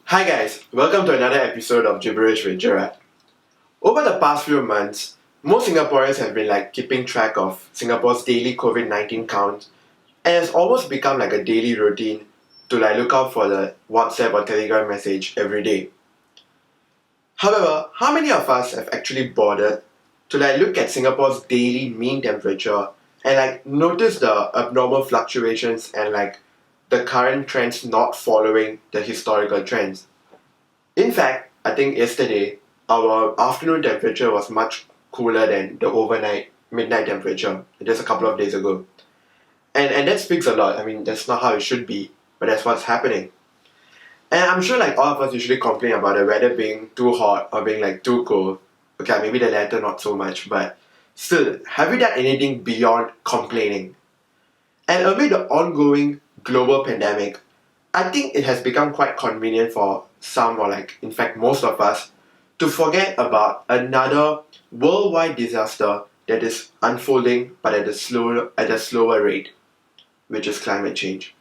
Hi guys, welcome to another episode of Gibberish with Gerard. Over the past few months, most Singaporeans have been keeping track of Singapore's daily COVID-19 count, and it's almost become like a daily routine to look out for the WhatsApp or Telegram message every day. However, how many of us have actually bothered to look at Singapore's daily mean temperature and notice the abnormal fluctuations and the current trends not following the historical trends? In fact, I think yesterday our afternoon temperature was much cooler than the midnight temperature just a couple of days ago. And that speaks a lot. I mean, that's not how it should be, but that's what's happening. And I'm sure all of us usually complain about the weather being too hot or being too cold. Okay, maybe the latter not so much, but still, have you done anything beyond complaining? And amid the ongoing global pandemic, I think it has become quite convenient for some, or in fact most of us, to forget about another worldwide disaster that is unfolding but at a slower rate, which is climate change.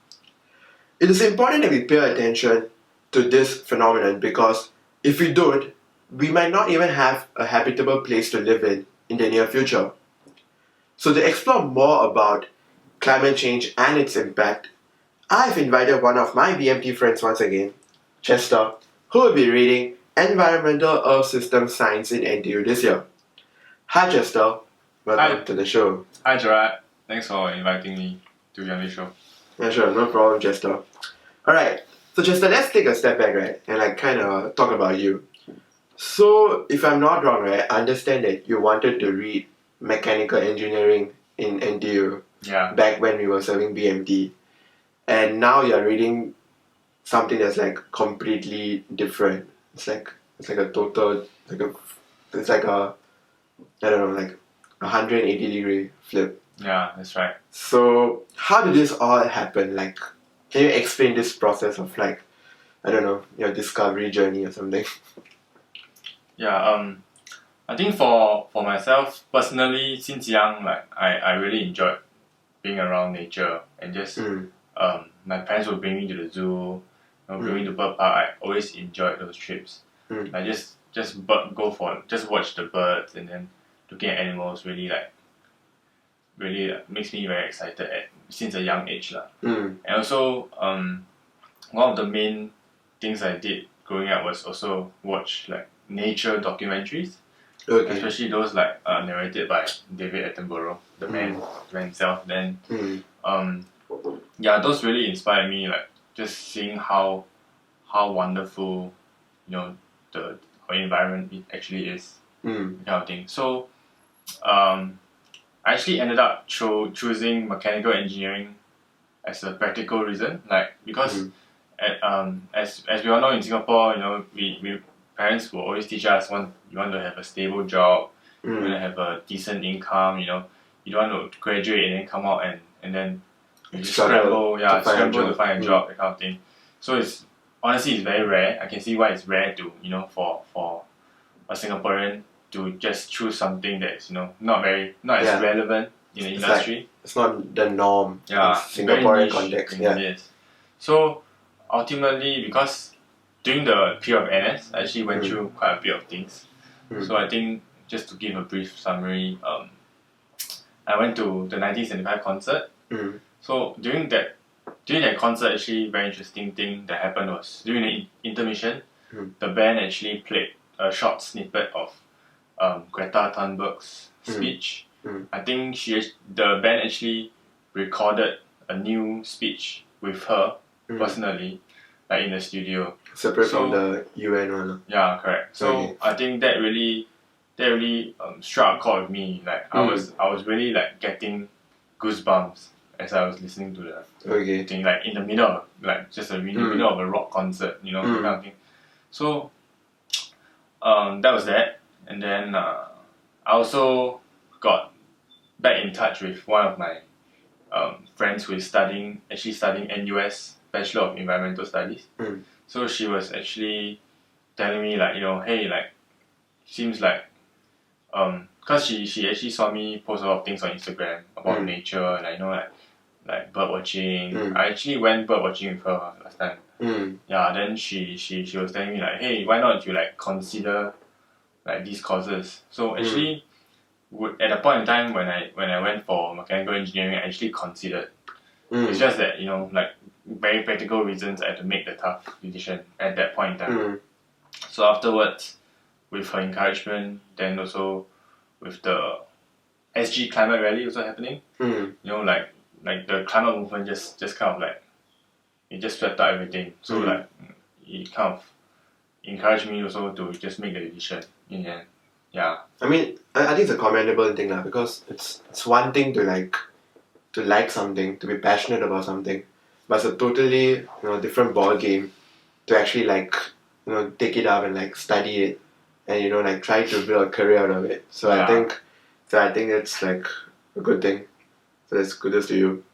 It is important that we pay attention to this phenomenon because if we don't, we might not even have a habitable place to live in the near future. So to explore more about climate change and its impact, I've invited one of my BMT friends once again, Chester, who will be reading Environmental Earth System Science in NTU this year. Hi Chester, welcome to the show. Hi Gerard, thanks for inviting me to be on this show. Yeah, sure, no problem, Chester. Alright, so Chester, let's take a step back, right, and kind of talk about you. So, if I'm not wrong, right, I understand that you wanted to read mechanical engineering in NTU back when we were serving BMT. And now you're reading something that's completely different. It's like a total, it's like a, I don't know, 180-degree flip. Yeah, that's right. So how did this all happen? Can you explain this process of I don't know, your discovery journey or something? Yeah, I think for myself personally, since young, I really enjoyed being around nature and just my parents would bring me to the zoo, bring me to bird park. I always enjoyed those trips. I just watch the birds and then looking at animals really makes me very excited since a young age lah. And also one of the main things I did growing up was also watch nature documentaries. Okay. Especially those narrated by David Attenborough, the man himself. Then those really inspired me, just seeing how wonderful the our environment actually is, kind of thing. So I actually ended up choosing mechanical engineering as a practical reason, because as we all know in Singapore, we parents will always teach us you want to have a stable job, you want to have a decent income, you don't want to graduate and then come out and then scramble to find a job, that kind of thing. So it's very rare. I can see why it's rare to for a Singaporean to just choose something that's not as relevant in the industry. It's not the norm in Singaporean context. Yes. So ultimately, because during the period of NS, I actually went through quite a bit of things. So I think just to give a brief summary, I went to the 1975 concert. So during that concert, actually very interesting thing that happened was during the intermission, the band actually played a short snippet of Greta Thunberg's speech. I think the band actually recorded a new speech with her personally, in the studio. Separate from the UN one. Yeah, correct. So I think that really struck a chord with me. I was really getting goosebumps as I was listening to the thing, in the middle of middle of a rock concert, that kind of thing. So that was that, and then I also got back in touch with one of my friends who is studying NUS Bachelor of Environmental Studies. So she was actually telling me hey, seems because she actually saw me post a lot of things on Instagram about nature and bird watching. I actually went bird watching with her last time Yeah, then she was telling me like, hey, why not you like consider like these courses? So actually, at the point in time when I went for mechanical engineering, I actually considered. It's just that like very practical reasons I had to make the tough decision at that point in time. So afterwards, with her encouragement, then also with the SG climate rally also happening, like the climate movement just kind of like it just swept out everything. So like it kind of encouraged me also to just make the decision in the end. Yeah. I mean, I think it's a commendable thing lah, because it's one thing to like something, to be passionate about something, but it's a totally different ball game to actually take it up and like study it and like try to build a career out of it. So Yeah. I think it's like a good thing. So that's kudos to you.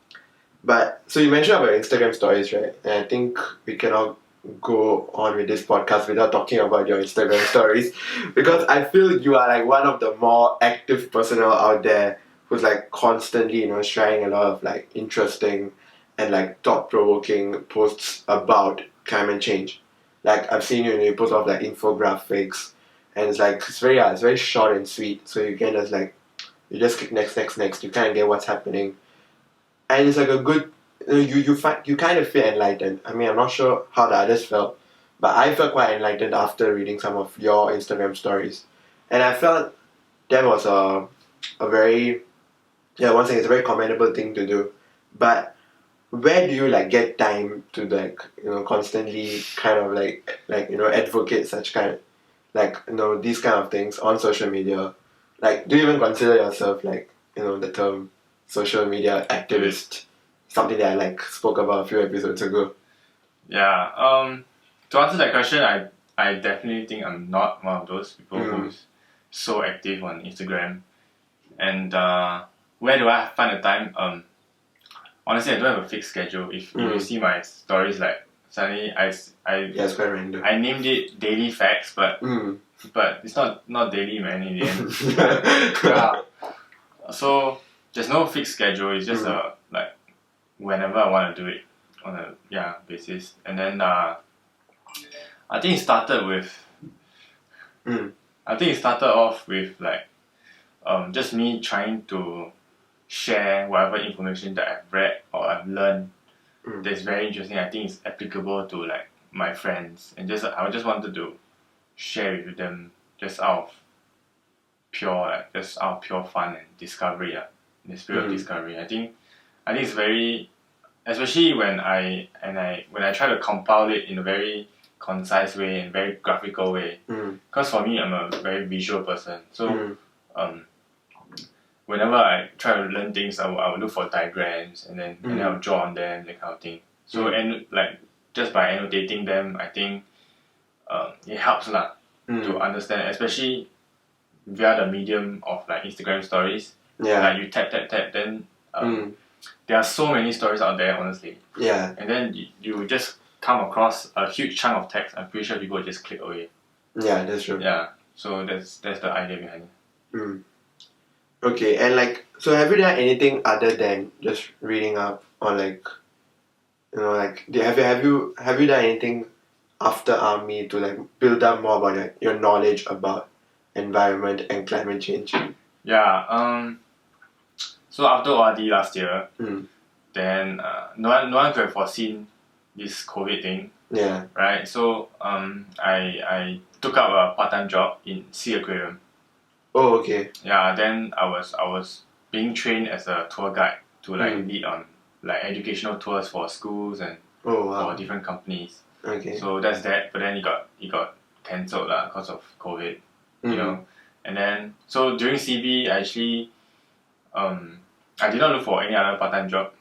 But so you mentioned about Instagram stories, right? And I think we cannot go on with this podcast without talking about your Instagram stories, because I feel you are like one of the more active personnel out there who's like constantly sharing a lot of like interesting and like thought-provoking posts about climate change. Like I've seen you post a lot of like infographics, and it's very short and sweet, so you can just like you just click next, you kind of get what's happening, and it's like a good you kind of feel enlightened. I mean, I'm not sure how the others felt, but I felt quite enlightened after reading some of your Instagram stories, and I felt that was a very once again, it's a very commendable thing to do. But where do you like get time to like constantly kind of like advocate such kind these kind of things on social media? Like, do you even consider yourself like the term social media activist, something that I like spoke about a few episodes ago? Yeah. To answer that question, I definitely think I'm not one of those people who's so active on Instagram. And where do I find the time? Honestly, I don't have a fixed schedule. If you see my stories, like suddenly Yeah, it's quite random. I named it Daily Facts, but it's not daily, man. In the end, yeah. So there's no fixed schedule. It's just like whenever I want to do it on a basis. And then I think it started with off with like just me trying to share whatever information that I've read or I've learned that's very interesting. I think it's applicable to like my friends, and I just wanted to share it with them just out of pure fun and discovery. The spirit of discovery. I think it's very, especially when I try to compile it in a very concise way and very graphical way. Because for me, I'm a very visual person. So whenever I try to learn things, I will look for diagrams and then I'll draw on them, that kind of thing. So and like just by annotating them, I think it helps to understand, especially via the medium of like Instagram stories. Yeah. Like you tap, then there are so many stories out there, honestly. Yeah. And then you just come across a huge chunk of text. I'm pretty sure people will just click away. Yeah, that's true. Yeah. So that's the idea behind it. Okay, and like, so have you done anything other than just reading up, or like, have you done anything after army to like build up more about your knowledge about environment and climate change? Yeah. So after ORD last year, then no one could have foreseen this COVID thing. Yeah. Right. So I took up a part-time job in Sea Aquarium. Oh, okay. Yeah. Then I was being trained as a tour guide to like lead on like educational tours for schools and for different companies. Okay. So that's that. But then it got cancelled because of COVID. You know. And then so during CB, I actually I did not look for any other part-time job.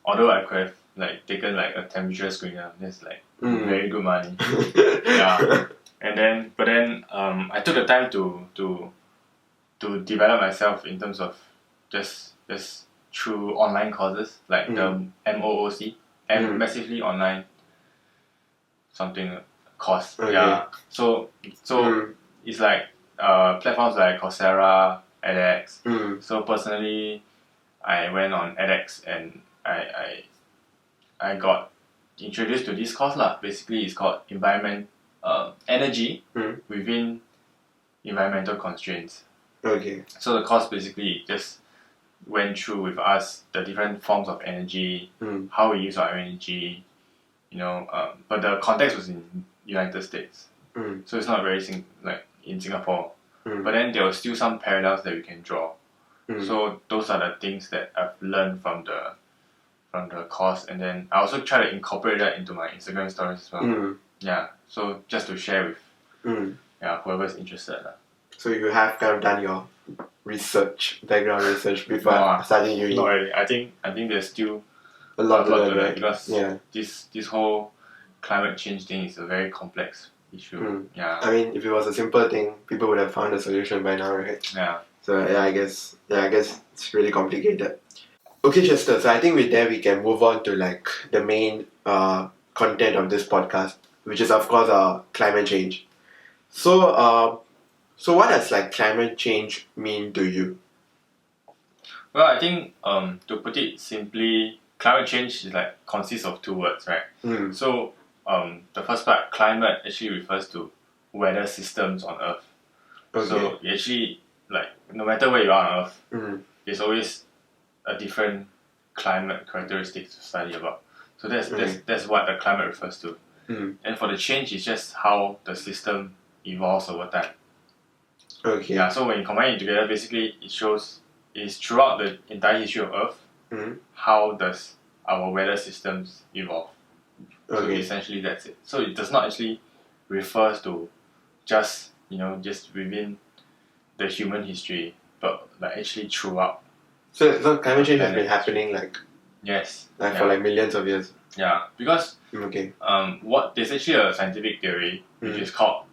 Although I could have like taken like a temperature screener. That's like very good money. Yeah. But then I took the time to develop myself in terms of just through online courses like the MOOC, massively online something course. Okay. Yeah. So it's like platforms like Coursera, edX. So personally, I went on edX and I got introduced to this course lah. Basically, it's called energy within environmental constraints. Okay. So the course basically just went through with us the different forms of energy, how we use our energy, but the context was in United States, so it's not very like in Singapore. But then there was still some parallels that we can draw. So those are the things that I've learned from the course, and then I also try to incorporate that into my Instagram stories as well. Yeah, so just to share with whoever's interested. So you have kind of done your background research before starting uni? Not really. I think there's still a lot to learn, right? Because this whole climate change thing is a very complex issue. Yeah. I mean, if it was a simple thing, people would have found a solution by now, right? Yeah. So I guess it's really complicated. Okay, Chester. So I think with that we can move on to like the main content of this podcast, which is of course climate change. So what does like climate change mean to you? Well, I think to put it simply, climate change is like consists of two words, right? So the first part, climate, actually refers to weather systems on Earth. Okay. So actually, like no matter where you are on Earth, there's always a different climate characteristics to study about. So that's what the climate refers to. And for the change, it's just how the system evolves over time. Okay. Yeah. So when you combine it together, basically it shows is throughout the entire history of Earth, how does our weather systems evolve. So essentially that's it. So it does not actually refers to just within the human history, but like actually throughout. So climate change has been happening for like millions of years. Yeah, because there's actually a scientific theory which is called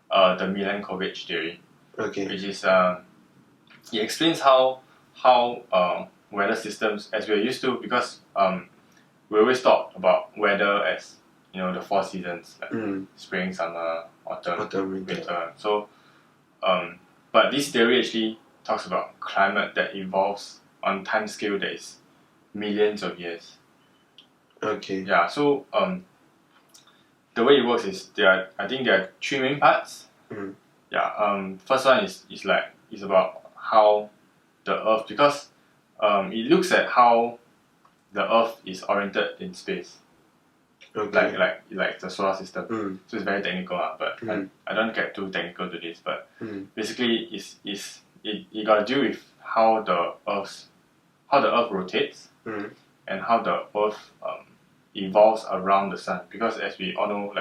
the Milankovitch theory. Okay. Which is it explains how weather systems, as we're used to, because we always talk about weather as the four seasons, like spring, summer, autumn, winter. So but this theory actually talks about climate that evolves on time scale that is millions of years. Okay. Yeah. So the way it works is there are three main parts. Yeah. First one is about how the Earth, because it looks at how the Earth is oriented in space. Okay. Like the solar system. So it's very technical, but I don't get too technical to this. But basically, it got to do with how the Earth rotates and how the Earth evolves around the sun. Because as we all know,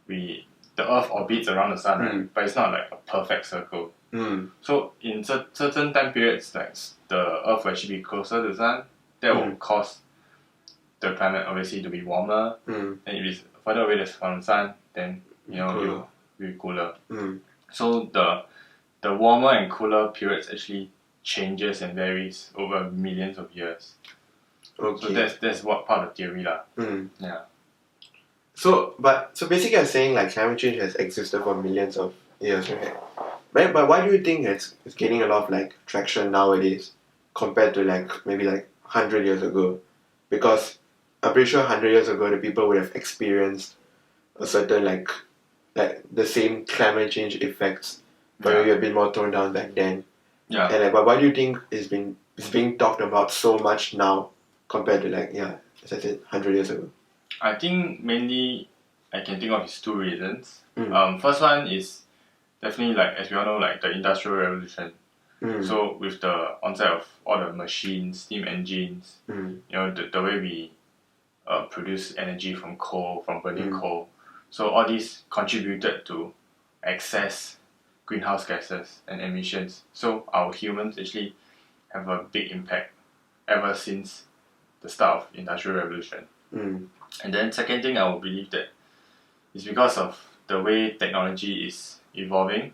the Earth orbits around the sun, right? But it's not like a perfect circle. So in certain time periods, like the Earth will actually be closer to the sun. That will cause the climate obviously to be warmer. And if it's further away from the sun, then it will be cooler. So the warmer and cooler periods actually changes and varies over millions of years. Okay. So that's what part of the theory lah. Yeah. So basically you're saying like climate change has existed for millions of years, right? But why do you think it's gaining a lot of like traction nowadays compared to like maybe like 100 years ago? Because I'm pretty sure 100 years ago the people would have experienced a certain like the same climate change effects, but maybe a bit more toned down back then. Yeah. And but why do you think it's being talked about so much now compared to as I said, 100 years ago? I think mainly I can think of is two reasons. First one is definitely as we all know, the Industrial Revolution. So with the onset of all the machines, steam engines, the way we produce energy from burning coal. So all these contributed to excess greenhouse gases and emissions. So our humans actually have a big impact ever since the start of Industrial Revolution. And then second thing, I would believe that is because of the way technology is evolving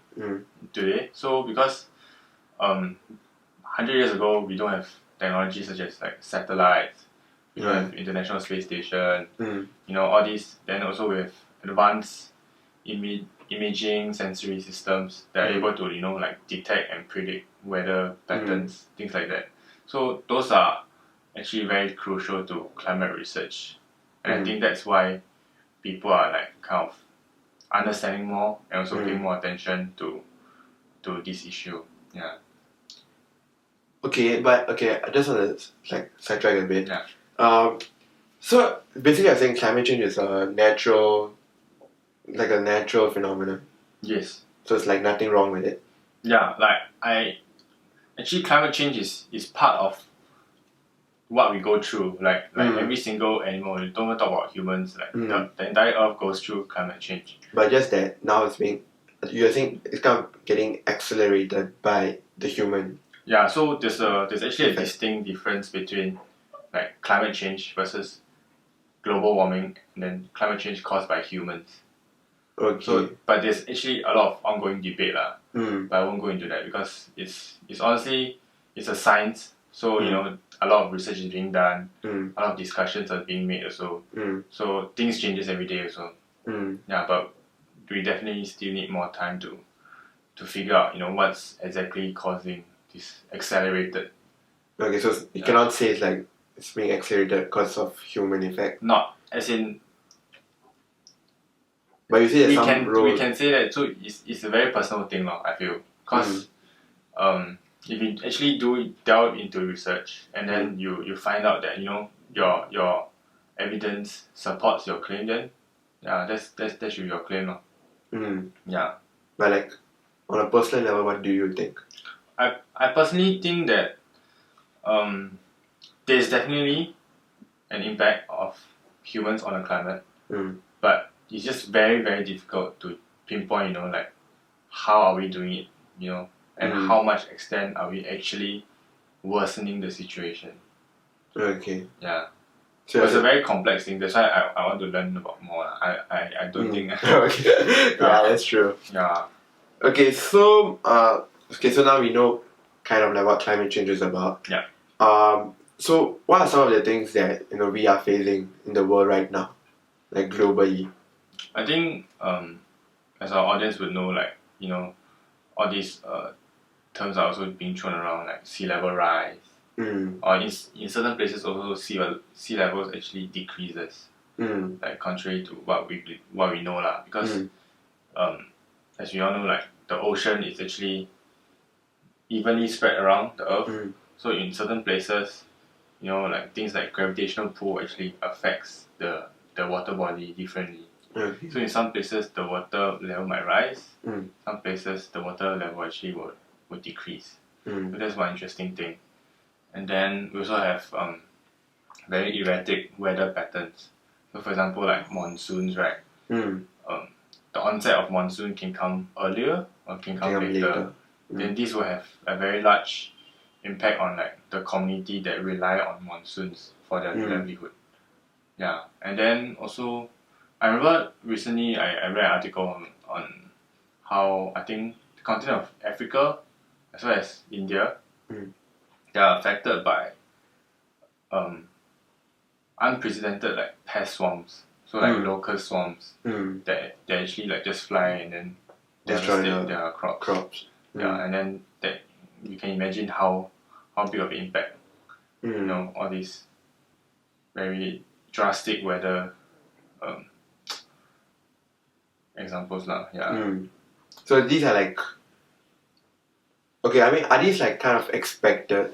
today. So because 100 years ago we don't have technology such as satellites, we don't have International Space Station, all these. Then also we have advanced imaging sensory systems that are able to detect and predict weather patterns, things like that. So those are actually very crucial to climate research And I think that's why people are like kind of understanding more and also paying more attention to this issue. Yeah. Okay, I just want to like sidetrack a bit. Yeah. So basically, I think climate change is a natural phenomenon. Yes. So it's like nothing wrong with it. Yeah, like actually climate change is part of what we go through. Like every single animal, you don't even talk about humans, like the entire earth goes through climate change. But just that now you think it's kind of getting accelerated by the human. Yeah, so there's actually a distinct difference between like climate change versus global warming and then climate change caused by humans. Okay. So, but there's actually a lot of ongoing debate lah. But I won't go into that because it's honestly it's a science. So you know a lot of research is being done, a lot of discussions are being made also. So things changes every day also. Yeah, but we definitely still need more time to figure out what's exactly causing this accelerated. Okay, so you cannot say it's like it's being accelerated because of human effect. Not as in. But you say there's we can say that so it's a very personal thing now, I feel, because if you actually do delve into research and then you find out that your evidence supports your claim, then that should be your claim now. Yeah. But like on a personal level, what do you think? I personally think that there's definitely an impact of humans on the climate, but it's just very, very difficult to pinpoint, like how are we doing it, and how much extent are we actually worsening the situation. Okay. Yeah. So it's a very complex thing. That's why I want to learn about more. I don't think. Okay. Yeah, that's true. Yeah. Okay, so so now we know kind of like what climate change is about. Yeah. So what are some of the things that we are facing in the world right now, like globally? I think as our audience would know, like all these terms are also being thrown around, like sea level rise, or in certain places also sea levels actually decreases, like contrary to what we know lah. Because as we all know, like the ocean is actually evenly spread around the earth. So in certain places, like things like gravitational pull actually affects the water body differently. Okay. So in some places the water level might rise. Some places the water level actually would decrease. So that's one interesting thing. And then we also have very erratic weather patterns. So for example, like monsoons, right? The onset of monsoon can come earlier or can come later. Then this will have a very large impact on like the community that rely on monsoons for their livelihood. Yeah, and then also I remember recently I read an article on how I think the continent of Africa as well as India they are affected by unprecedented like pest swarms. So like locust swarms that they actually like just fly and then devastate their crops. Yeah, and then that you can imagine how big of an impact all these very drastic weather examples lah. Yeah. So these are like okay. I mean, are these like kind of expected,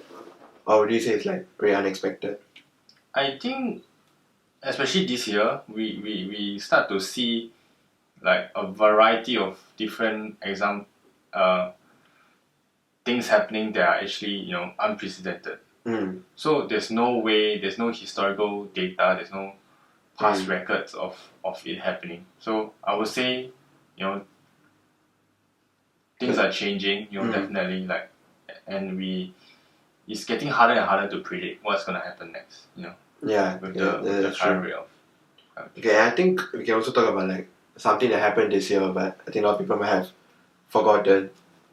or would you say it's like very unexpected? I think, especially this year, we start to see like a variety of different things happening that are actually unprecedented. So there's no historical data, there's no past records of it happening. So I would say things are changing, definitely, like, and it's getting harder and harder to predict what's gonna happen next. Yeah, with the current rate of. Okay, I think we can also talk about like something that happened this year, but I think a lot of people might have forgotten.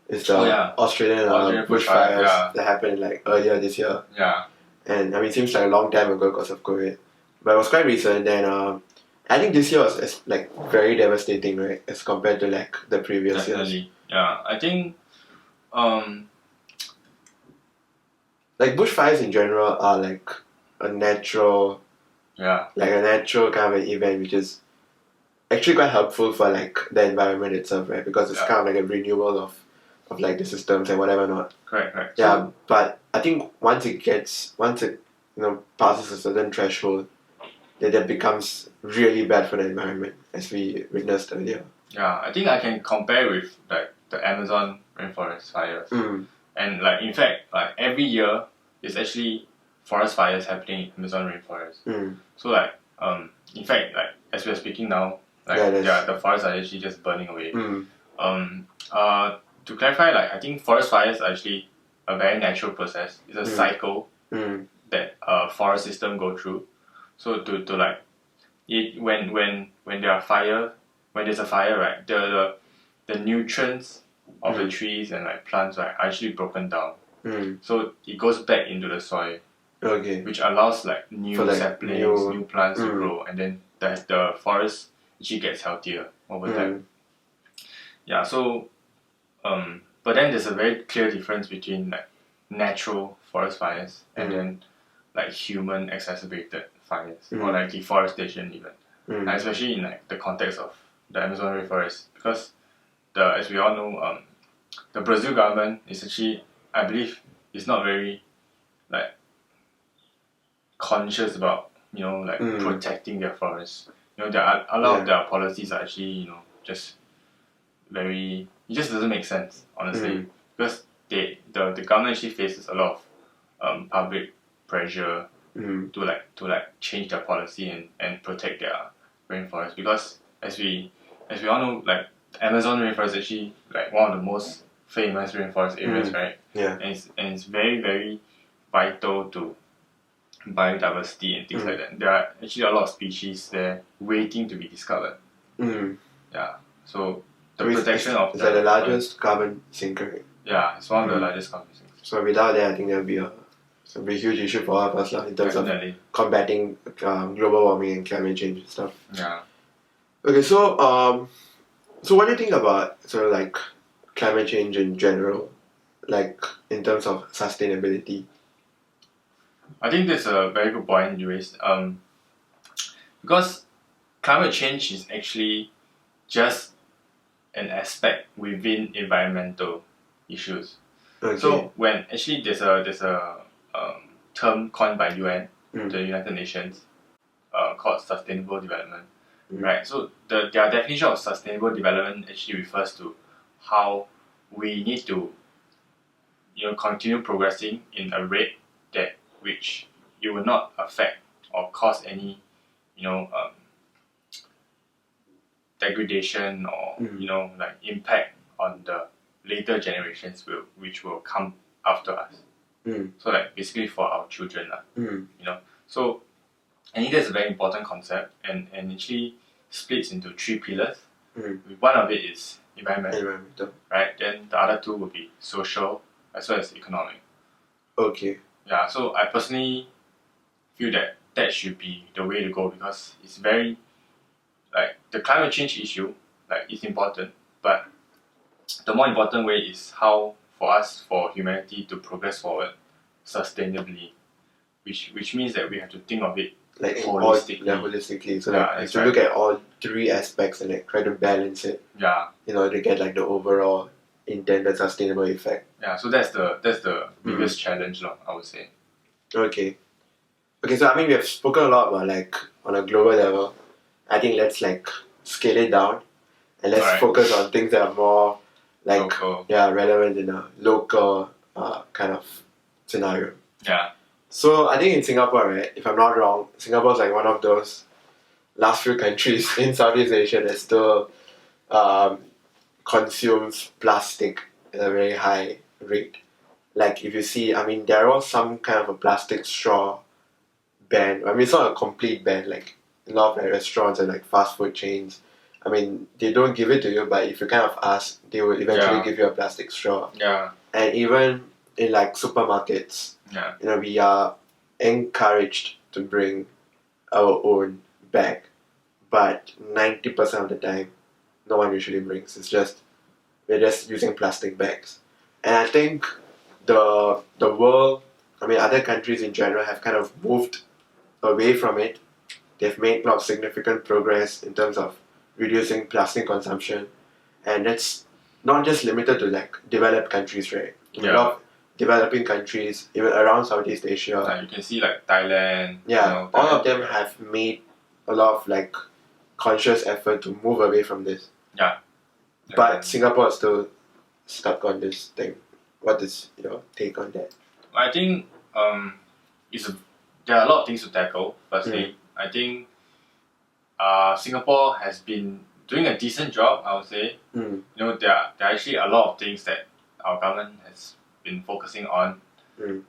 It's the Australian bushfires that happened like earlier this year. Yeah. And I mean, it seems like a long time ago because of COVID, but it was quite recent. And I think this year was like very devastating, right, as compared to like the previous years. Yeah, I think like bushfires in general are like a natural Yeah. like a natural kind of an event, which is actually quite helpful for like the environment itself, right? Because it's kind of like a renewal of like the systems and whatever not. Correct. Yeah, So, but I think once it passes a certain threshold, that becomes really bad for the environment, as we witnessed earlier. yeah, I think I can compare with like the Amazon rainforest fires. Mm. And like in fact, like every year there's actually forest fires happening in Amazon rainforest. Mm. So like in fact, like as we're speaking now, like the forests are actually just burning away. Mm. To clarify, like I think forest fires are actually a very natural process. It's a cycle that forest system go through. So to like when there's a fire, right, the nutrients of the trees and like plants, right, are actually broken down. So it goes back into the soil. Okay. Which allows like new saplings, new plants to grow, and then the forest actually gets healthier over time. Yeah, so but then there's a very clear difference between like natural forest fires and then like human exacerbated fires or like deforestation even. And especially in like the context of the Amazon rainforest, because as we all know, the Brazil government is actually, I believe, is not very like conscious about protecting their forests. There are a lot of their policies are actually just very, it just doesn't make sense honestly, because the government actually faces a lot of public pressure to change their policy and protect their rainforest, because as we all know, like the Amazon rainforest is actually like one of the most famous rainforest areas, right? Yeah. And it's very, very vital to biodiversity and things like that. There are actually a lot of species there waiting to be discovered. Yeah. So the protection of is that the largest carbon sinker? Yeah, it's one of the largest carbon sinkers. So without that, I think there'll be a huge issue for all of us in terms of combating global warming and climate change and stuff. Yeah. Okay, so what do you think about sort of like climate change in general, like in terms of sustainability? I think that's a very good point you raised. Because climate change is actually just an aspect within environmental issues. Okay. So when actually there's a term coined by UN, the United Nations, called sustainable development, right? So their definition of sustainable development actually refers to how we need to continue progressing in a rate that which it will not affect or cause any degradation or like impact on the later generations which will come after us. So like basically for our children So I think that's a very important concept, and actually splits into three pillars. One of it is environmental, right? Then the other two will be social as well as economic. Okay. Yeah, so I personally feel that should be the way to go, because it's very like the climate change issue, like it's important, but the more important way is how for humanity to progress forward sustainably, which means that we have to think of it like holistically. So like to look at all three aspects and like try to balance it. Yeah. In order to get like the overall intended sustainable effect. Yeah, so that's the biggest challenge, I would say. Okay, so I mean we have spoken a lot about like on a global level. I think let's like scale it down and let's focus on things that are more like local. Relevant in a local kind of scenario. Yeah. So I think in Singapore, right, if I'm not wrong, Singapore is like one of those last few countries in Southeast Asia that still consumes plastic at a very high rate. Like if you see, I mean, there was some kind of a plastic straw ban. I mean, it's not a complete ban. Like a lot of like, restaurants and like fast food chains, I mean, they don't give it to you, but if you kind of ask, they will eventually give you a plastic straw. Yeah. And even in like supermarkets, we are encouraged to bring our own bag, but 90% of the time, no one usually brings. We're just using plastic bags. And I think the world, I mean, other countries in general have kind of moved away from it they've made a lot of significant progress in terms of reducing plastic consumption, and that's not just limited to like developed countries, right? A lot of developing countries, even around Southeast Asia. You can see like Thailand. Yeah, all of them have made a lot of like conscious effort to move away from this. Yeah. But Singapore is still stuck on this thing. What is your take on that? I think there are a lot of things to tackle. Firstly, I think Singapore has been doing a decent job, I would say. You know, there are actually a lot of things that our government has been focusing on,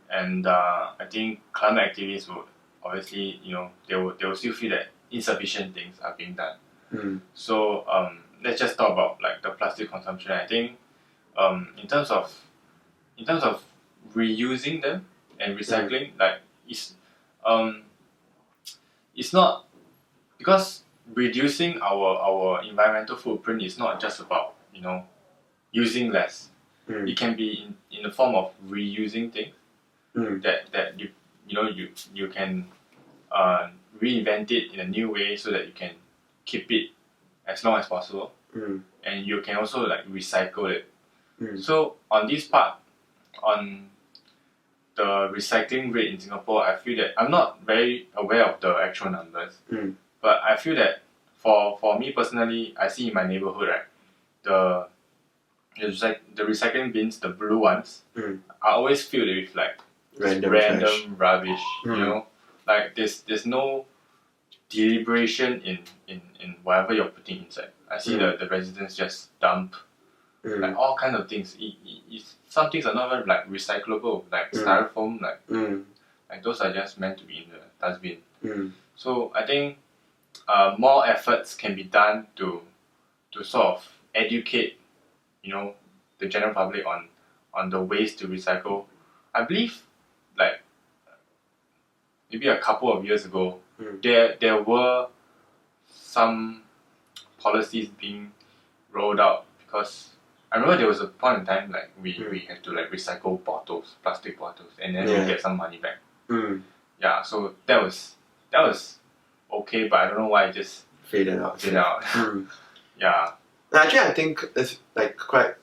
and I think climate activists would obviously, you know, they will still feel that insufficient things are being done. So let's just talk about like the plastic consumption. I think in terms of reusing them and recycling, like it's not, because reducing our environmental footprint is not just about, you know, using less. It can be in the form of reusing things that you can reinvent it in a new way so that you can keep it as long as possible, and you can also like recycle it. So on this part, on the recycling rate in Singapore, I feel that I'm not very aware of the actual numbers, but I feel that for me personally, I see in my neighborhood, right, the recycling bins, the blue ones, are always filled with like random rubbish. You know, like there's no deliberation in whatever you're putting inside. I see the residents just dump like all kinds of things. Some things are not even like recyclable, like styrofoam, like those are just meant to be in the dustbin. So I think more efforts can be done to sort of educate, you know, the general public on the ways to recycle. I believe like maybe a couple of years ago, there were some policies being rolled out, because I remember there was a point in time like we had to like recycle bottles, plastic bottles, and then we get some money back. Yeah, so that was okay, but I don't know why it just faded out. Yeah. Actually, I think it's like quite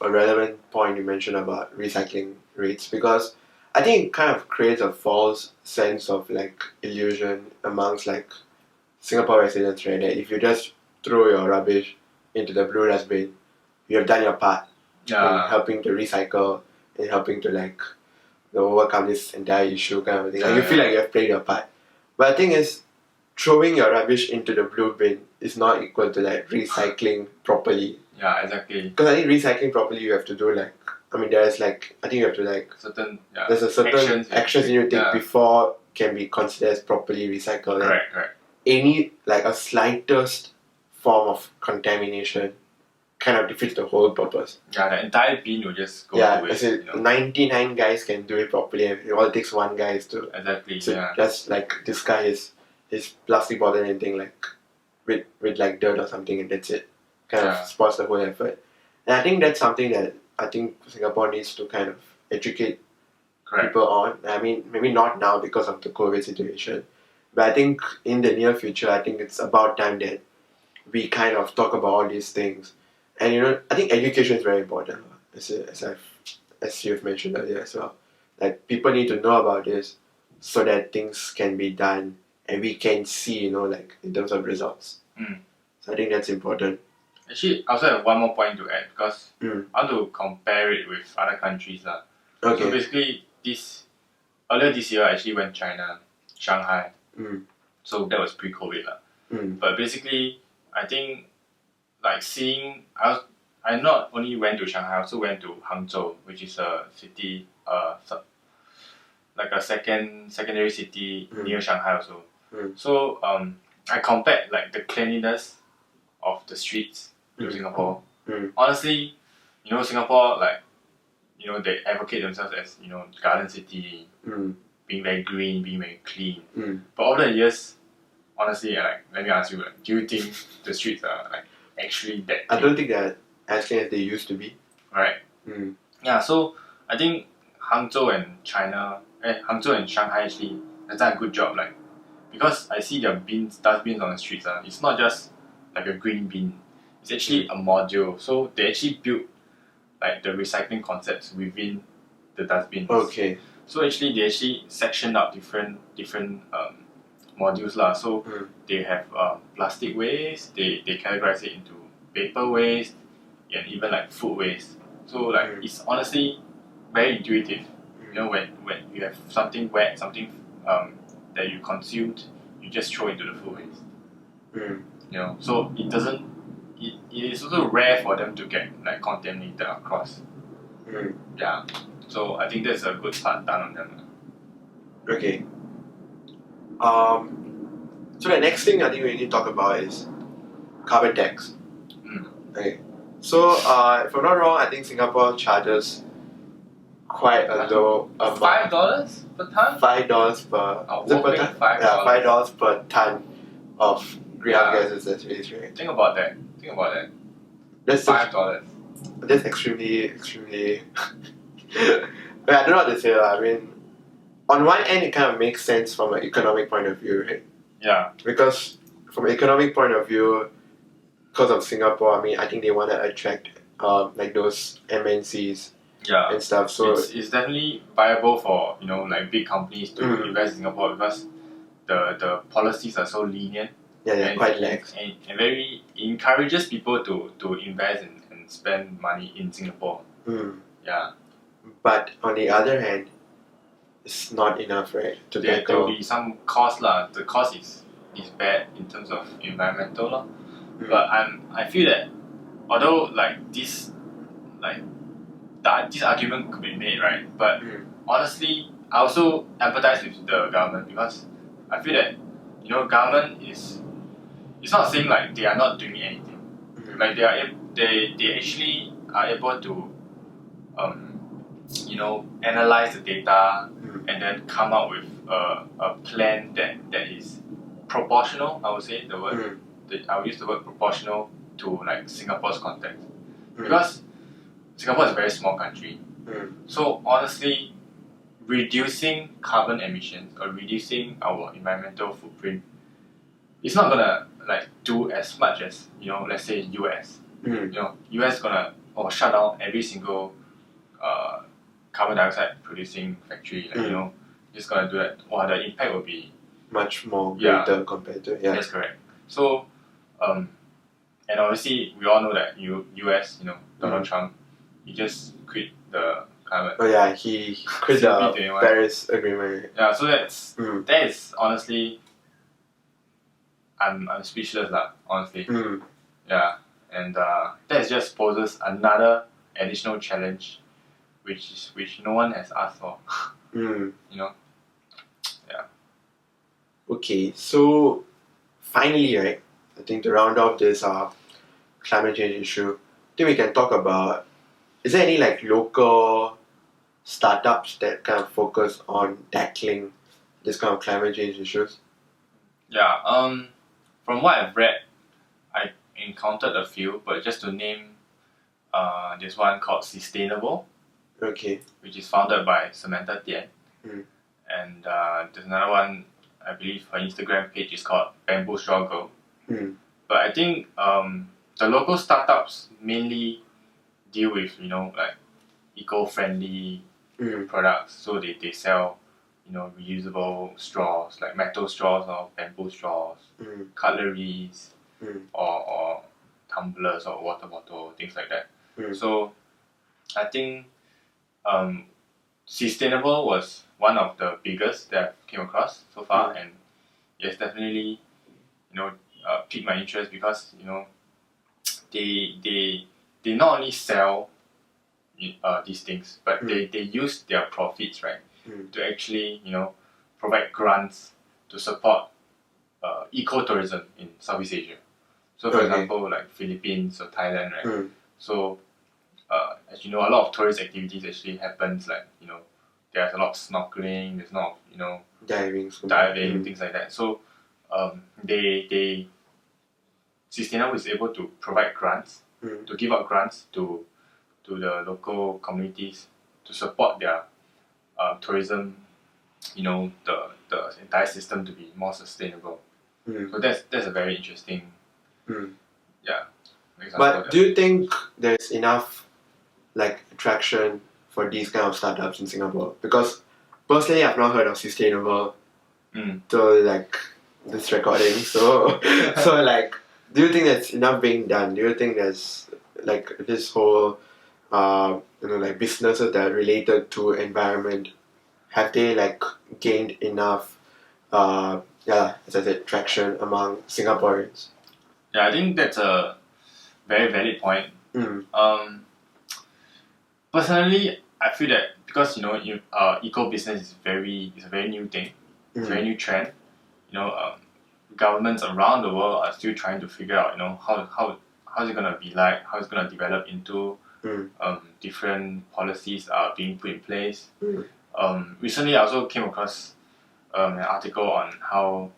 a relevant point you mentioned about recycling rates, because I think it kind of creates a false sense of like illusion amongst like Singapore residents, right? That if you just throw your rubbish into the blue dustbin, you have done your part in helping to recycle and helping to like overcome this entire issue kind of thing. Like you feel like you have played your part. But the thing is, throwing your rubbish into the blue bin is not equal to like recycling properly. Yeah, exactly. Because I think recycling properly, you have to do like, I mean, there's like, I think you have to like, there's a certain actions you need to take before can be considered as properly recycled. Correct. Any like a slightest form of contamination kind of defeats the whole purpose. Yeah, the entire bin will just go to waste. You know? 99 guys can do it properly, and it all takes one guy to just like this guy is his plastic bottle and anything like with like dirt or something, and that's it. Kind of spoils the whole effort. And I think that's something that I think Singapore needs to kind of educate people on. I mean, maybe not now because of the COVID situation, but I think in the near future, I think it's about time that we kind of talk about all these things. And you know, I think education is very important, as you've mentioned earlier as well. Like people need to know about this so that things can be done and we can see, you know, like in terms of results. So I think that's important. Actually, I also have one more point to add, because I want to compare it with other countries. Okay. So basically, earlier this year I actually went to China, Shanghai. So that was pre-COVID. But basically, I think like seeing, I not only went to Shanghai, I also went to Hangzhou, which is a city, like a secondary city near Shanghai also. So I compared like the cleanliness of the streets to Singapore. Honestly, you know, Singapore, like, you know, they advocate themselves as, you know, garden city, being very green, being very clean. But over the years, honestly, like, let me ask you, like, do you think the streets are like actually that clean? I don't think they're as clean as they used to be. Right. Yeah, so I think Hangzhou and Shanghai actually has done a good job, like because I see their dustbins on the streets. It's not just like a green bin. It's actually a module. So they actually built like the recycling concepts within the dustbins. Okay. So actually they actually section out different modules lah. So they have plastic waste. They categorize it into paper waste and even like food waste. So like it's honestly very intuitive. You know, when you have something wet, something that you consumed, you just throw into the food waste. You know, so it doesn't. It is also rare for them to get like contaminated across. Yeah. So I think that's a good part done on them. Okay. So the next thing I think we need to talk about is carbon tax. Okay. So if I'm not wrong, I think Singapore charges quite a low amount. $5 per ton? $5 per. Oh, Is it per ton? $5. Yeah, $5 per ton of greenhouse gases that's released, right? Think about that. That's $5. That's extremely. But I don't know what to say. I mean, on one end, it kind of makes sense from an economic point of view, right? Yeah. Because from an economic point of view, because of Singapore, I mean, I think they want to attract like those MNCs and stuff. So it's definitely viable for like big companies to invest in Singapore because the policies are so lenient. Yeah, they're quite lax. And very encourages people to invest and spend money in Singapore. Yeah. But on the other hand, it's not enough, right? There will be some cost lah. The cost is bad in terms of environmental lah. But I feel that although like this argument could be made, right? But honestly, I also empathize with the government because I feel that government is. It's not saying like they are not doing anything. Like they actually are able to analyze the data and then come up with a plan that is proportional. I would say the word. I would use the word proportional to like Singapore's context because Singapore is a very small country. So honestly, reducing carbon emissions or reducing our environmental footprint, it's not gonna like do as much as let's say US. US gonna shut down every single carbon dioxide producing factory. Just gonna do that. The impact will be much more greater compared to That's correct. So and obviously we all know that US Donald Trump, he just quit the climate. Oh yeah, he quit the Paris Agreement. Yeah, so that is honestly. I'm speechless lah, honestly. Yeah, and that just poses another additional challenge, which no one has asked for. Yeah. Okay, so finally, right? I think to round off this climate change issue, I think we can talk about. Is there any like local startups that kind of focus on tackling this kind of climate change issues? Yeah. From what I've read, I encountered a few, but just to name, there's one called Sustainable, which is founded by Samantha Tian, and there's another one, I believe her Instagram page is called Bamboo Straw Girl. But I think the local startups mainly deal with like eco-friendly products, so they sell reusable straws like metal straws or bamboo straws, cutleries, or tumblers or water bottle, things like that. So I think Sustainable was one of the biggest that I've came across so far, and yes, definitely piqued my interest because they not only sell these things, but they use their profits, right, to actually provide grants to support ecotourism in Southeast Asia. So for example, like Philippines or Thailand, right? So as you know, a lot of tourist activities actually happens, like there's a lot of snorkeling, there's a lot of diving, things like that. So they Sustainable is able to provide grants, to give out grants to the local communities to support their tourism the entire system to be more sustainable. So that's a very interesting example. But do you think there's enough traction for these kind of startups in Singapore? Because personally, I've not heard of sustainable till this recording. So do you think there's enough being done? Do you think there's this whole businesses that are related to environment, have they gained enough as I said, traction among Singaporeans? Yeah, I think that's a very valid point. Personally, I feel that because eco business is a very new thing, it's a very new trend. Governments around the world are still trying to figure out how's it gonna be like, how it's gonna develop into. Different policies are being put in place. Recently, I also came across an article on how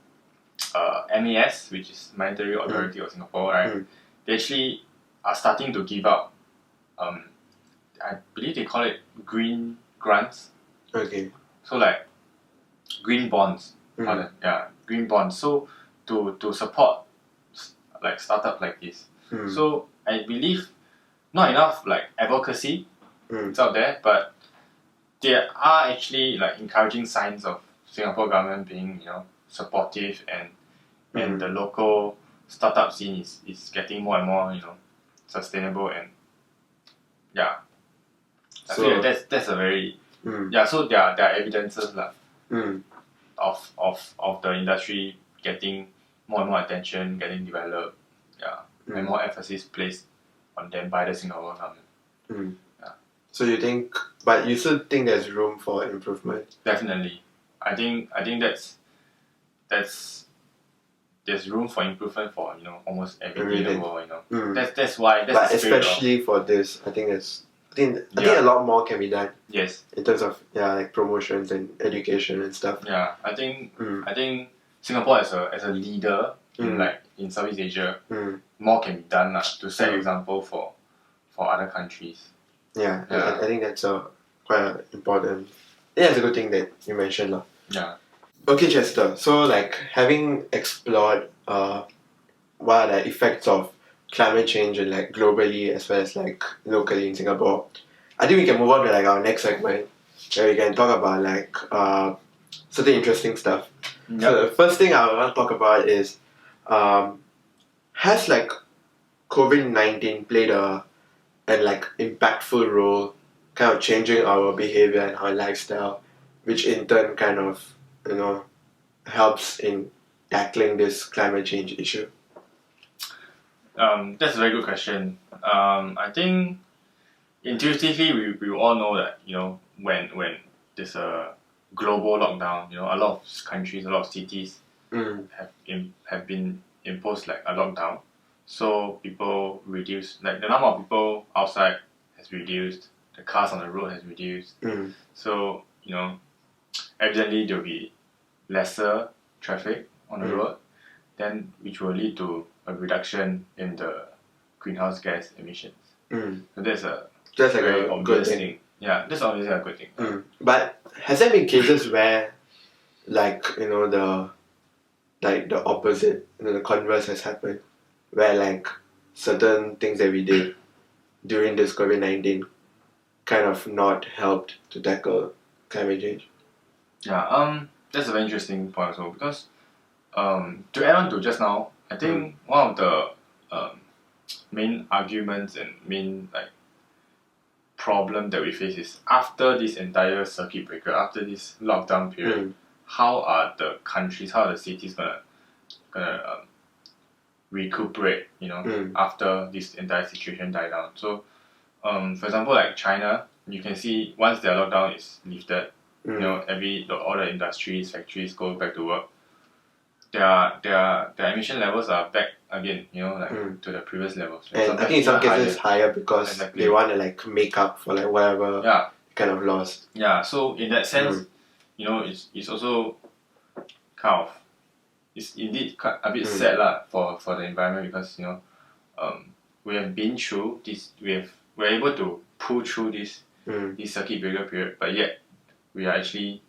MAS, which is Monetary Authority of Singapore, right? They actually are starting to give out. I believe they call it green grants. Okay. So green bonds. Green bonds. So to support startup like this. So I believe not enough advocacy is out there, but there are actually encouraging signs of Singapore government being supportive and the local startup scene is getting more and more sustainable and I feel that's a very so there are evidences of the industry getting more and more attention, getting developed, and more emphasis placed on them by the Singapore government. So you think, but you still think there's room for improvement? Definitely, I think that's there's room for improvement for almost everything in the world. That's why. That's but the spirit especially for this, I think a lot more can be done. Yes. In terms of promotions and education and stuff. Yeah, I think Singapore as a leader in Southeast Asia, more can be done to set example for other countries. Yeah. I think that's quite important. Yeah, it's a good thing that you mentioned. Yeah. Okay, Chester. So having explored what are the effects of climate change and globally as well as locally in Singapore, I think we can move on to our next segment where we can talk about certain interesting stuff. Yep. So the first thing I want to talk about is has COVID-19 played an impactful role kind of changing our behavior and our lifestyle, which in turn kind of helps in tackling this climate change issue? That's a very good question. I think intuitively we all know that when there's a global lockdown, a lot of countries, a lot of cities have been imposed a lockdown. So people reduce the number of people outside has reduced, the cars on the road has reduced. So evidently there will be lesser traffic on the road, then which will lead to a reduction in the greenhouse gas emissions. So that's a very obvious thing. Yeah, that's obviously a good thing. But has there been cases where the opposite, the converse has happened, where certain things that we did during this COVID-19 kind of not helped to tackle climate change? Yeah, that's a very interesting point also, because to add on to just now, I think one of the main arguments and main problem that we face is after this entire circuit breaker, after this lockdown period, how are the countries, how are the cities gonna recuperate, after this entire situation die down. So, for example, China, you can see once their lockdown is lifted, all the industries, factories go back to work. Their emission levels are back again, to the previous levels. And I think in some cases it's higher because they want to make up for whatever kind of loss. Yeah, so in that sense, it's also kind of, it's indeed a bit sad for the environment, because we have been through this, we're able to pull through this circuit breaker period, but yet we are actually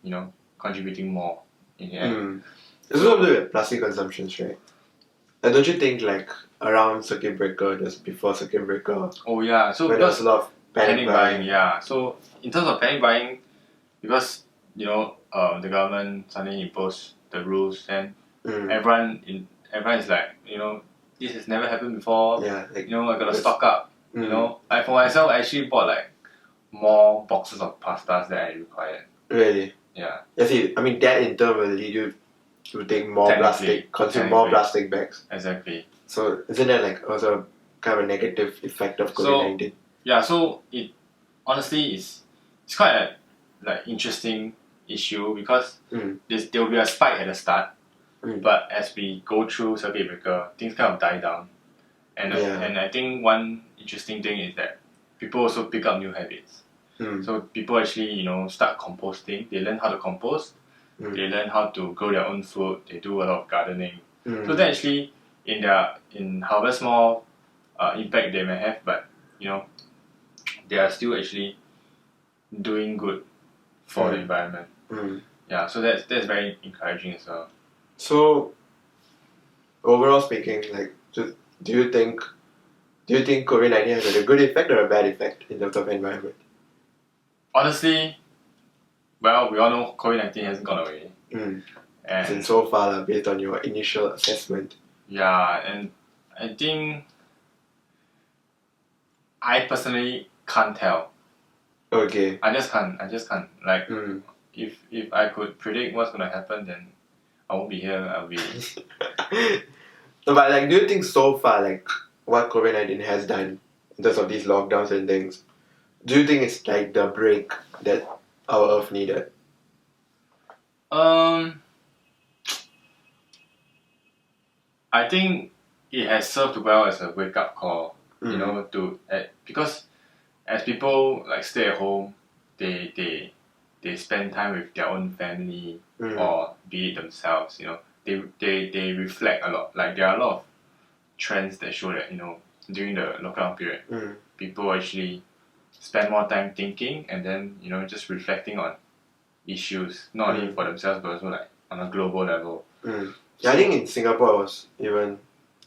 contributing more in the end. It's also to do with plastic consumptions, right? And don't you think like around circuit breaker, just before circuit breaker, Oh yeah, so when there was because a lot of panic buying, yeah. So in terms of panic buying, because the government suddenly imposed the rules, and everyone is like, this has never happened before. Yeah, like I gotta stock up. Like for myself, I actually bought like more boxes of pastas that I required. Really? Yeah. Yeah, see, I mean that in turn will lead you to take more plastic, consume more plastic bags. Exactly. So isn't that like also kind of a negative effect of COVID-19? Yeah, so it honestly is it's quite a like interesting issue because there will be a spike at the start, but as we go through circuit breaker, things kind of die down, and I think one interesting thing is that people also pick up new habits. So people actually start composting. They learn how to compost. They learn how to grow their own food. They do a lot of gardening. So that actually in however small impact they may have, but they are still actually doing good for the environment. Yeah, so that's very encouraging as well. So overall speaking, like, do you think COVID-19 has had a good effect or a bad effect in terms of environment? Honestly, well, we all know COVID-19 hasn't gone away. And so far, based on your initial assessment. Yeah, and I think I personally can't tell. Okay. I just can't. Like, if I could predict what's gonna happen, then I won't be here. I'll be. No, but like, do you think so far, like, what COVID-19 has done in terms of these lockdowns and things, do you think it's like the break that our Earth needed? I think it has served well as a wake-up call. Because as people like stay at home, they spend time with their own family or be it themselves. They reflect a lot. Like there are a lot of trends that show that during the lockdown period, people actually spend more time thinking and then just reflecting on issues, not only for themselves but also like on a global level. Yeah, I think in Singapore it was even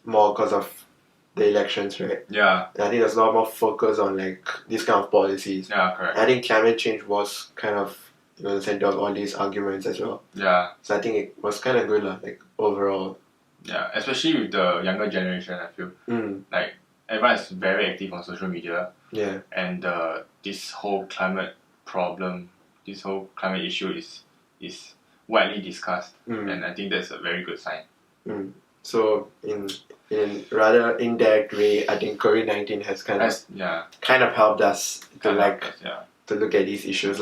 more because of the elections, right? Yeah. And I think there's a lot more focus on like these kind of policies. Yeah, correct. And I think climate change was kind of the center of all these arguments as well. Yeah. So I think it was kind of good, like overall. Yeah, especially with the younger generation, I feel like everyone is very active on social media. Yeah. And this whole climate problem, this whole climate issue is widely discussed, and I think that's a very good sign. So in rather indirect way, I think COVID-19 has kind of helped us to look at these issues.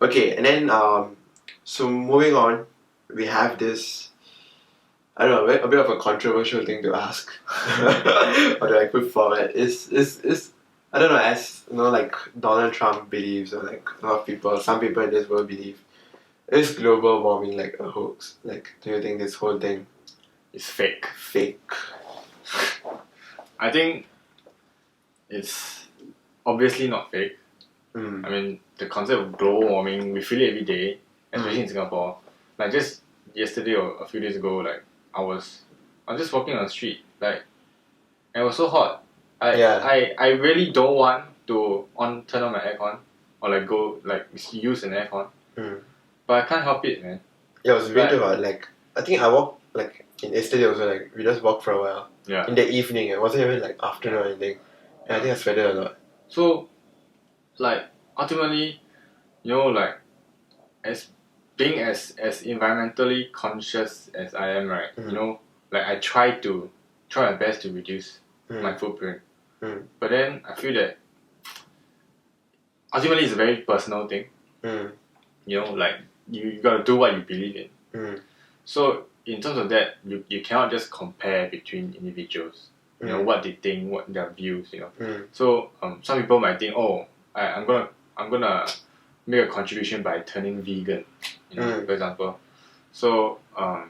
Okay, and then so moving on, we have this, I don't know, a bit of a controversial thing to ask or to like put forward. Is I don't know, as like Donald Trump believes, or like a lot of people, some people in this world believe, is global warming like a hoax? Like, do you think this whole thing is fake? I think it's obviously not fake. I mean, the concept of global warming, we feel it every day, especially in Singapore. Like just yesterday or a few days ago, like I was just walking on the street, like, and it was so hot. I really don't want to turn on my aircon or like go like use an aircon, but I can't help it, man. Yeah, it was really hot. Like I think I walked like in yesterday also, like we just walked for a while. Yeah. In the evening, it wasn't even like afternoon or anything. And I think I sweated a lot. So, like ultimately, like as being as environmentally conscious as I am, right? Like I try my best to reduce my footprint. But then I feel that ultimately it's a very personal thing. Like you gotta do what you believe in. So in terms of that, you cannot just compare between individuals. What they think, what their views. So some people might think, oh, I'm gonna make a contribution by turning vegan. For example. So so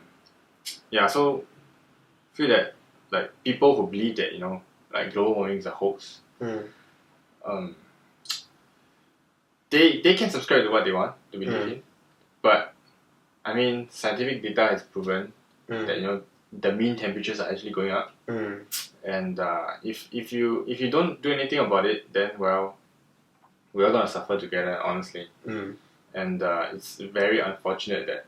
I feel that like people who believe that like global warming is a hoax, they can subscribe to what they want to believe in, but I mean, scientific data has proven that the mean temperatures are actually going up, and if you don't do anything about it, then well, we're gonna suffer together, honestly. And it's very unfortunate that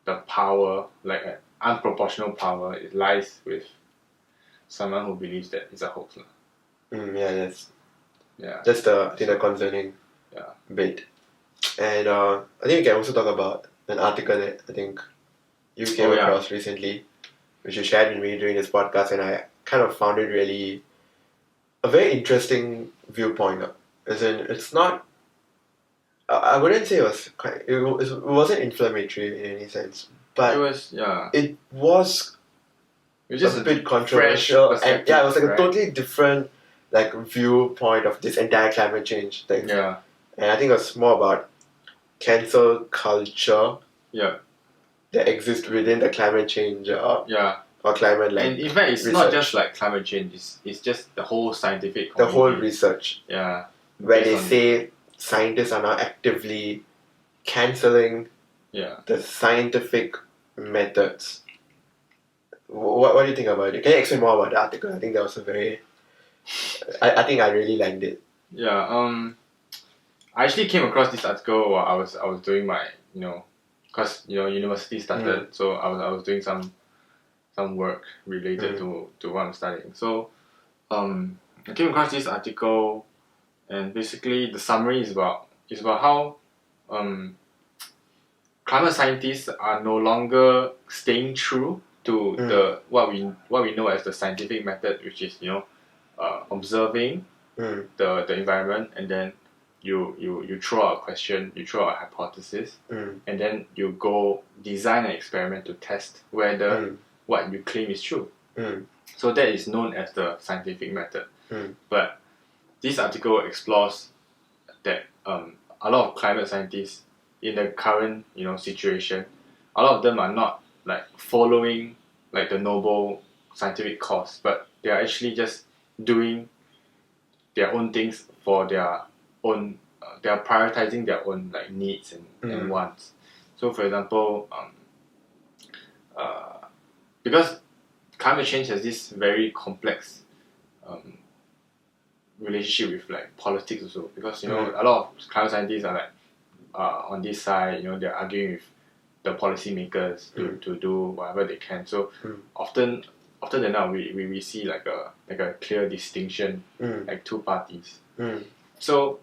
the power, like an unproportional power, it lies with someone who believes that it's a hoax. That's the concerning bit. And I think we can also talk about an article that I think you came across recently, which you shared with me during this podcast, and I kind of found it really a very interesting viewpoint. As in, it's not. I wouldn't say it wasn't inflammatory in any sense, but it was just a bit controversial, and it was like a totally different viewpoint of this entire climate change thing. And I think it was more about cancel culture that exists within the climate change or climate and in fact it's research. Not just like climate change, it's just the whole scientific community. The whole research where they say scientists are now actively cancelling the scientific methods. What do you think about it? Can you explain more about the article? I think that was a very I think I really liked it. I actually came across this article while I was doing my because university started, so I was doing some work related to what I'm studying. So I came across this article, and basically the summary is about how climate scientists are no longer staying true to the what we know as the scientific method, which is observing the environment, and then you throw out a question, you throw out a hypothesis, and then you go design an experiment to test whether what you claim is true. So that is known as the scientific method. But this article explores that a lot of climate scientists in the current situation, a lot of them are not following the noble scientific cause, but they are actually just doing their own things for their own. They are prioritizing their own needs and wants. So, for example, because climate change has this very complex relationship with politics also. Because a lot of climate scientists are on this side. They're arguing with the policymakers to do whatever they can. So often than not, we see a clear distinction, two parties. So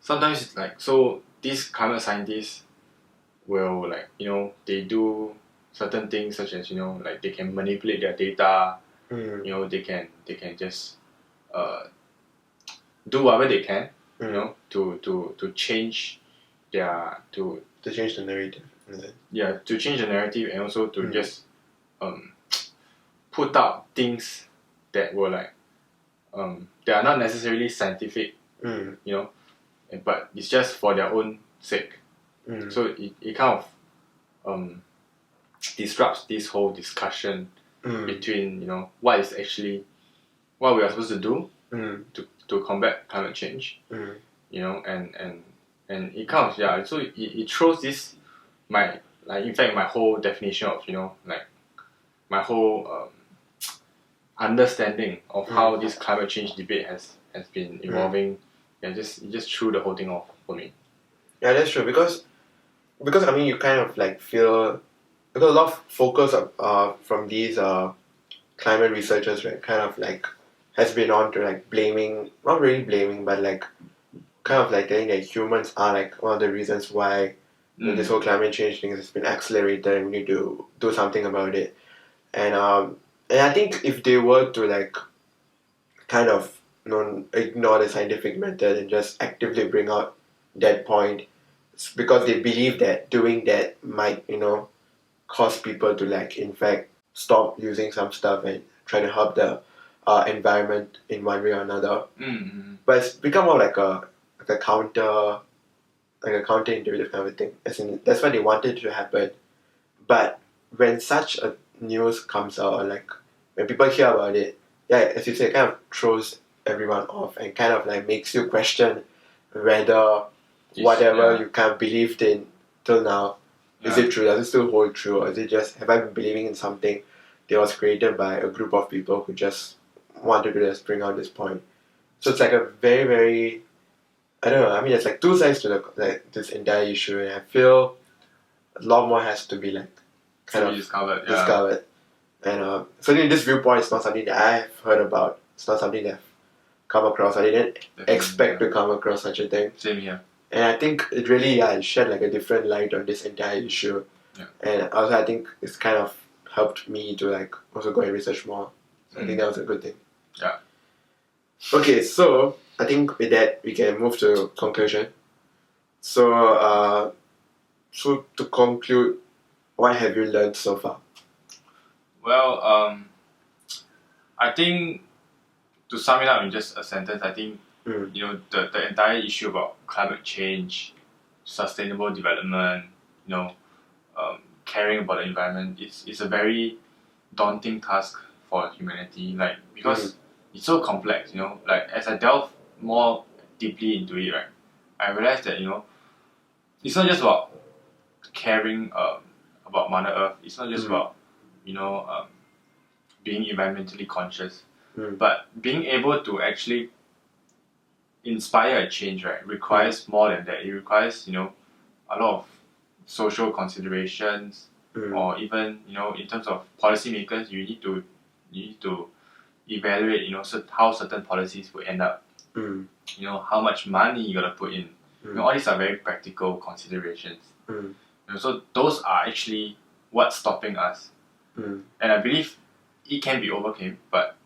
sometimes it's so these climate scientists will they do certain things such as they can manipulate their data. They can just do whatever they can to change their to change the narrative. To change the narrative, and also to just put out things that were they are not necessarily scientific, but it's just for their own sake. So it kind of disrupts this whole discussion between what is actually what we are supposed to do to combat climate change, and it kind of so it throws this in fact my whole definition of my whole understanding of how this climate change debate has been evolving. It just threw the whole thing off for me. Yeah, that's true, because I mean you kind of feel, because a lot of focus from these climate researchers, right, kind of has been on to blaming, not really blaming, but kind of telling that humans are one of the reasons why this whole climate change thing has been accelerated, and we need to do something about it. And I think if they were to kind of ignore the scientific method and just actively bring out that point, because they believe that doing that might cause people to in fact stop using some stuff and try to help the environment in one way or another. But it's become more like a counterintuitive kind of thing. As in, that's what they wanted to happen. But when such a news comes out, or when people hear about it, as you say, it kind of throws everyone off and kind of makes you question whether whatever you kind of believed in till now? Is it true? Does it still hold true? Or is it just, have I been believing in something that was created by a group of people who just wanted to just bring out this point? So it's like a very, very, I don't know, I mean, it's like two sides to this entire issue, and I feel a lot more has to be like kind of discovered. And certainly this viewpoint is not something that I have heard about. It's not something that I've come across. I didn't expect to come across such a thing. Same here. And I think it really it shed like a different light on this entire issue. Yeah. And also I think it's kind of helped me to like also go and research more. So I think that was a good thing. Yeah. Okay, so I think with that we can move to conclusion. So so to conclude, what have you learned so far? Well, I think to sum it up in just a sentence, I think you know the entire issue about climate change, sustainable development, you know, caring about the environment is a very daunting task for humanity. Like because it's so complex, you know. Like as I delve more deeply into it, right, I realized that you know it's not just about caring about Mother Earth. It's not just about you know being environmentally conscious, but being able to actually inspire a change, right, requires more than that. It requires you know a lot of social considerations, or even you know in terms of policymakers, you need to evaluate you know how certain policies will end up. You know how much money you gotta put in. You know all these are very practical considerations. You know, so those are actually what's stopping us. And I believe it can be overcome, but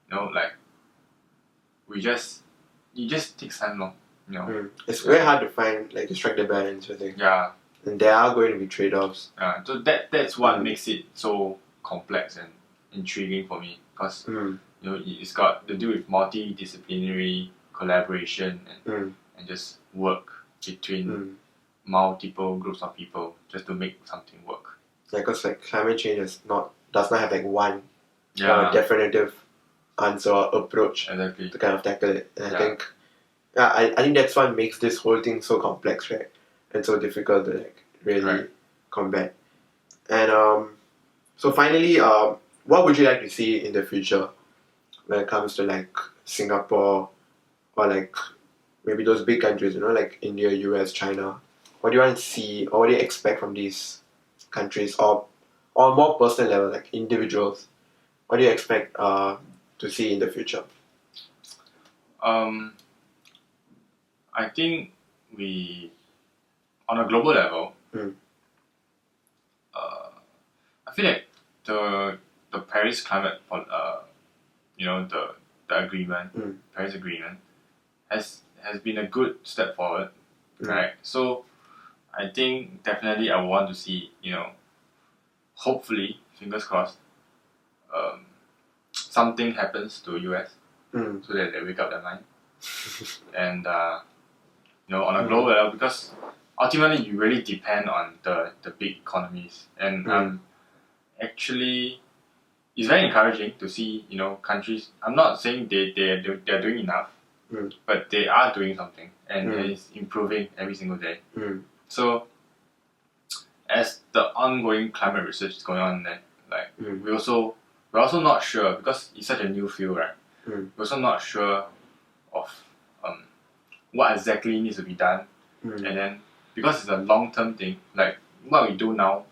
you know like it just takes time long. You know. It's very hard to find like to strike the balance, I think. Yeah. And there are going to be trade-offs. So that's what makes it so complex and intriguing for me, because you know it's got to do with multidisciplinary collaboration and just work between multiple groups of people just to make something work. Yeah, because like climate change does not have like one definitive answer or approach to kind of tackle it. And I think I think that's what makes this whole thing so complex, right? And so difficult to like really combat. And so finally, what would you like to see in the future when it comes to like Singapore or like maybe those big countries, you know, like India, US, China? What do you want to see, or what do you expect from these countries, or on a more personal level, like individuals? What do you expect to see in the future? I think on a global level, I feel like the Paris climate, you know, the agreement, Paris Agreement, has been a good step forward, right? So I think definitely I want to see, you know, hopefully, fingers crossed, something happens to US so that they wake up their mind. And you know, on a global level, because ultimately you really depend on the big economies, and actually it's very encouraging to see you know countries. I'm not saying they're doing enough, but they are doing something, and it's improving every single day. So as the ongoing climate research is going on, then like we're also not sure, because it's such a new field, right? We're also not sure of what exactly needs to be done, and then because it's a long-term thing, like what we do now,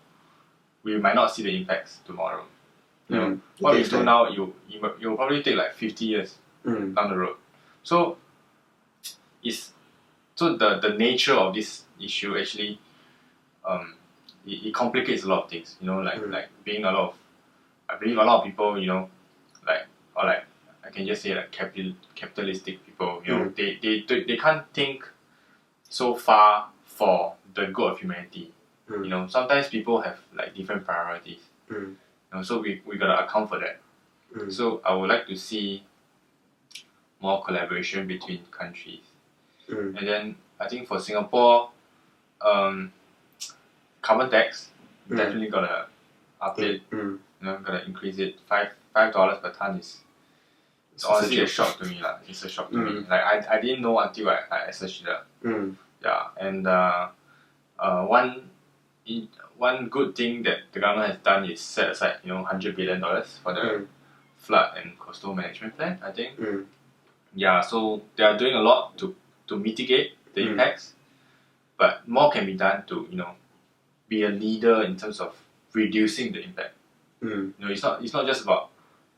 we might not see the impacts tomorrow. You know, what we do now, you'll probably take like 50 years down the road. So the nature of this issue actually it complicates a lot of things. You know, like being I believe a lot of people, you know, like I can just say like capitalistic people, you know, they can't think so far for the good of humanity. You know, sometimes people have like different priorities. You know, so we gotta account for that. So I would like to see more collaboration between countries. And then I think for Singapore, carbon tax definitely gotta up it. You know, gotta increase it. $5 per tonne is. It's honestly a shock to me, lah. It's a shock to me. Like I didn't know until I searched it up. Yeah, and one good thing that the government has done is set aside $100 billion for the flood and coastal management plan, I think. Yeah, so they are doing a lot to mitigate the impacts, but more can be done to be a leader in terms of reducing the impact. It's not just about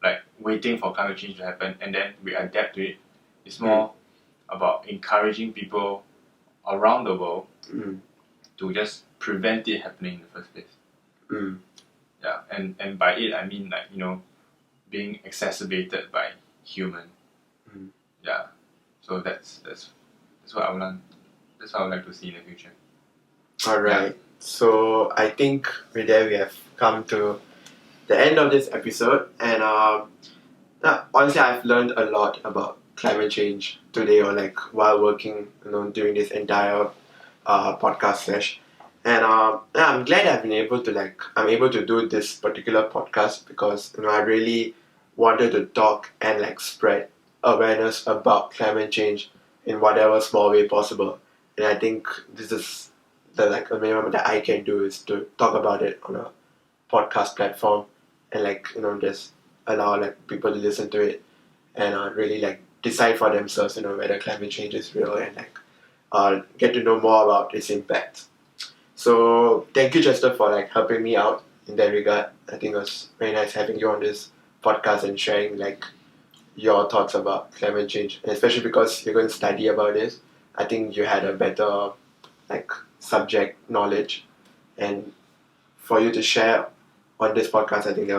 like waiting for climate change to happen and then we adapt to it. It's more about encouraging people around the world to just prevent it happening in the first place. Yeah, and by it I mean like being exacerbated by human. Yeah, so that's what I would like. That's what I would like to see in the future. Alright, so I think with that we have come to the end of this episode, and honestly I've learned a lot about climate change today, or like while working during this entire podcast session. And I'm glad I'm able to do this particular podcast because I really wanted to talk and like spread awareness about climate change in whatever small way possible. And I think this is the a minimum that I can do is to talk about it on a podcast platform and just allow people to listen to it and really decide for themselves whether climate change is real and get to know more about its impact. So thank you, Chester, for helping me out in that regard. I think it was very nice having you on this podcast and sharing your thoughts about climate change, and especially because you're going to study about this. I think you had a better subject knowledge, and for you to share on this podcast, I think that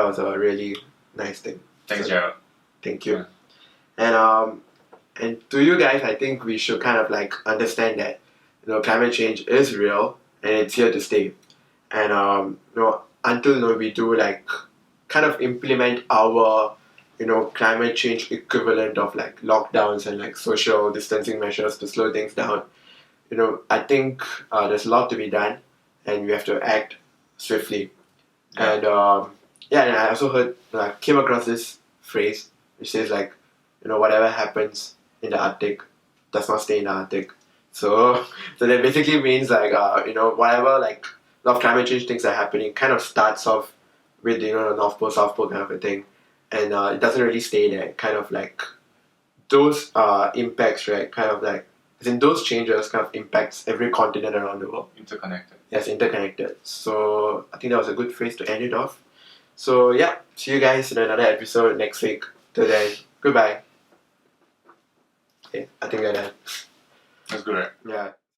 was a really nice thing. Thanks, Gerald. Thank you. And to you guys, I think we should kind of understand that climate change is real and it's here to stay. And until we do kind of implement our climate change equivalent of lockdowns and social distancing measures to slow things down, I think there's a lot to be done and we have to act swiftly. And and I also came across this phrase which says whatever happens in the Arctic does not stay in the Arctic. So that basically means whatever a lot of climate change things are happening kind of starts off with the North Pole, South Pole kind of a thing, and it doesn't really stay there. Kind of those impacts, right? Kind of as in those changes kind of impacts every continent around the world. Interconnected. Yes, interconnected. So I think that was a good phrase to end it off. So yeah, see you guys in another episode next week. Till then, goodbye. Okay, I think we're done. That's good, right? Yeah.